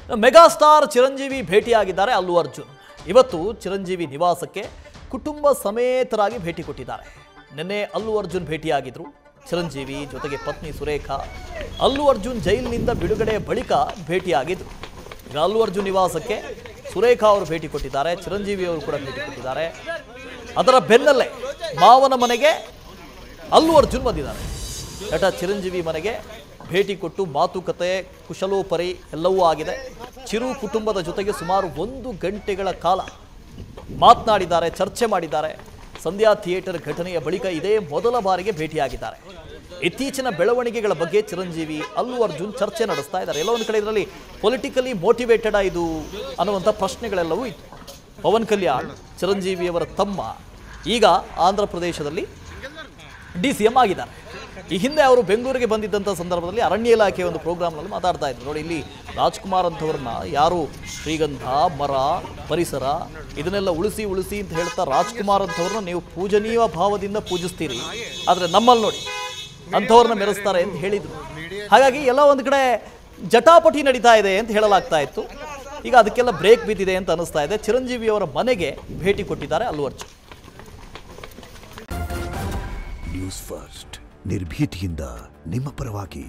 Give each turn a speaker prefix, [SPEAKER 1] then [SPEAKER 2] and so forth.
[SPEAKER 1] Megastar Chiranjeevi ಭೇಟಿಯಾಗಿದ್ದಾರೆ Allu Arjun. ಇವತ್ತು ಚಿರಂಜೀವಿ ನಿವಾಸಕ್ಕೆ ಕುಟುಂಬ ಸಮೇತರಾಗಿ ಭೇಟಿ ಕೊಟ್ಟಿದ್ದಾರೆ. ನಿನ್ನೆ ಅಲ್ಲು ಅರ್ಜುನ್ ಭೇಟಿಯಾಗಿದ್ರು ಚಿರಂಜೀವಿ ಜೊತೆಗೆ ಪತ್ನಿ ಸುರೇಖಾ. ಅಲ್ಲು ಅರ್ಜುನ್ ಜೈಲಿನಿಂದ ಬಿಡುಗಡೆ ಬಳಿಕ ಭೇಟಿಯಾಗಿದ್ರು. ಈಗ ಅಲ್ಲು ಅರ್ಜುನ್ ನಿವಾಸಕ್ಕೆ ಸುರೇಖಾ ಅವರು ಭೇಟಿ ಕೊಟ್ಟಿದ್ದಾರೆ, ಚಿರಂಜೀವಿ ಅವರು ಕೂಡ ಭೇಟಿ ಕೊಟ್ಟಿದ್ದಾರೆ. ಅದರ ಬೆನ್ನಲ್ಲೇ ಮಾವನ ಮನೆಗೆ ಅಲ್ಲು ಅರ್ಜುನ್ ಬಂದಿದ್ದಾರೆ. ನಟ ಚಿರಂಜೀವಿ ಮನೆಗೆ ಭೇಟಿ ಕೊಟ್ಟು ಮಾತುಕತೆ ಕುಶಲೋಪರಿ ಎಲ್ಲವೂ ಆಗಿದೆ. ಚಿರು ಕುಟುಂಬದ ಜೊತೆಗೆ ಸುಮಾರು 1 ಗಂಟೆಗಳ ಕಾಲ ಮಾತನಾಡಿದ್ದಾರೆ, ಚರ್ಚೆ ಮಾಡಿದ್ದಾರೆ. ಸಂಧ್ಯಾ ಥಿಯೇಟರ್ ಘಟನೆಯ ಬಳಿಕ ಇದೇ ಮೊದಲ ಬಾರಿಗೆ ಭೇಟಿಯಾಗಿದ್ದಾರೆ. ಇತ್ತೀಚಿನ ಬೆಳವಣಿಗೆಗಳ ಬಗ್ಗೆ ಚಿರಂಜೀವಿ ಅಲ್ಲು ಅರ್ಜುನ್ ಚರ್ಚೆ ನಡೆಸ್ತಾ ಇದ್ದಾರೆ. ಎಲ್ಲ ಒಂದು ಕಡೆ ಇದರಲ್ಲಿ ಪೊಲಿಟಿಕಲಿ ಮೋಟಿವೇಟೆಡ್ ಇದು ಅನ್ನುವಂಥ ಪ್ರಶ್ನೆಗಳೆಲ್ಲವೂ ಇತ್ತು. ಪವನ್ ಕಲ್ಯಾಣ್ ಚಿರಂಜೀವಿಯವರ ತಮ್ಮ ಈಗ ಆಂಧ್ರ ಪ್ರದೇಶದಲ್ಲಿ DCM ಆಗಿದ್ದಾರೆ. ಈ ಹಿಂದೆ ಅವರು ಬೆಂಗಳೂರಿಗೆ ಬಂದಿದ್ದಂಥ ಸಂದರ್ಭದಲ್ಲಿ ಅರಣ್ಯ ಇಲಾಖೆಯ ಒಂದು ಪ್ರೋಗ್ರಾಮ್ನಲ್ಲಿ ಮಾತಾಡ್ತಾ ಇದ್ರು. ನೋಡಿ, ಇಲ್ಲಿ ರಾಜ್ಕುಮಾರ್ ಅಂಥವ್ರನ್ನ ಯಾರು ಶ್ರೀಗಂಧ, ಮರ, ಪರಿಸರ ಇದನ್ನೆಲ್ಲ ಉಳಿಸಿ ಅಂತ ಹೇಳ್ತಾ ರಾಜ್ಕುಮಾರ್ ಅಂಥವ್ರನ್ನ ನೀವು ಪೂಜನೀಯ ಭಾವದಿಂದ ಪೂಜಿಸ್ತೀರಿ, ಆದರೆ ನಮ್ಮಲ್ಲಿ ನೋಡಿ ಅಂಥವ್ರನ್ನ ಮೆರೆಸ್ತಾರೆ ಅಂತ ಹೇಳಿದರು. ಹಾಗಾಗಿ ಎಲ್ಲ ಒಂದು ಕಡೆ ಜಟಾಪಟಿ ನಡೀತಾ ಇದೆ ಅಂತ ಹೇಳಲಾಗ್ತಾ ಇತ್ತು. ಈಗ ಅದಕ್ಕೆಲ್ಲ ಬ್ರೇಕ್ ಬಿದ್ದಿದೆ ಅಂತ ಅನಿಸ್ತಾ ಇದೆ. ಚಿರಂಜೀವಿಯವರ ಮನೆಗೆ ಭೇಟಿ ಕೊಟ್ಟಿದ್ದಾರೆ ಅಲ್ಲು ಅರ್ಜುನ್.
[SPEAKER 2] ನ್ಯೂಸ್ ಫಸ್ಟ್ ನಿರ್ಭೀತಿಯಿಂದ ನಿಮ್ಮ ಪರವಾಗಿ.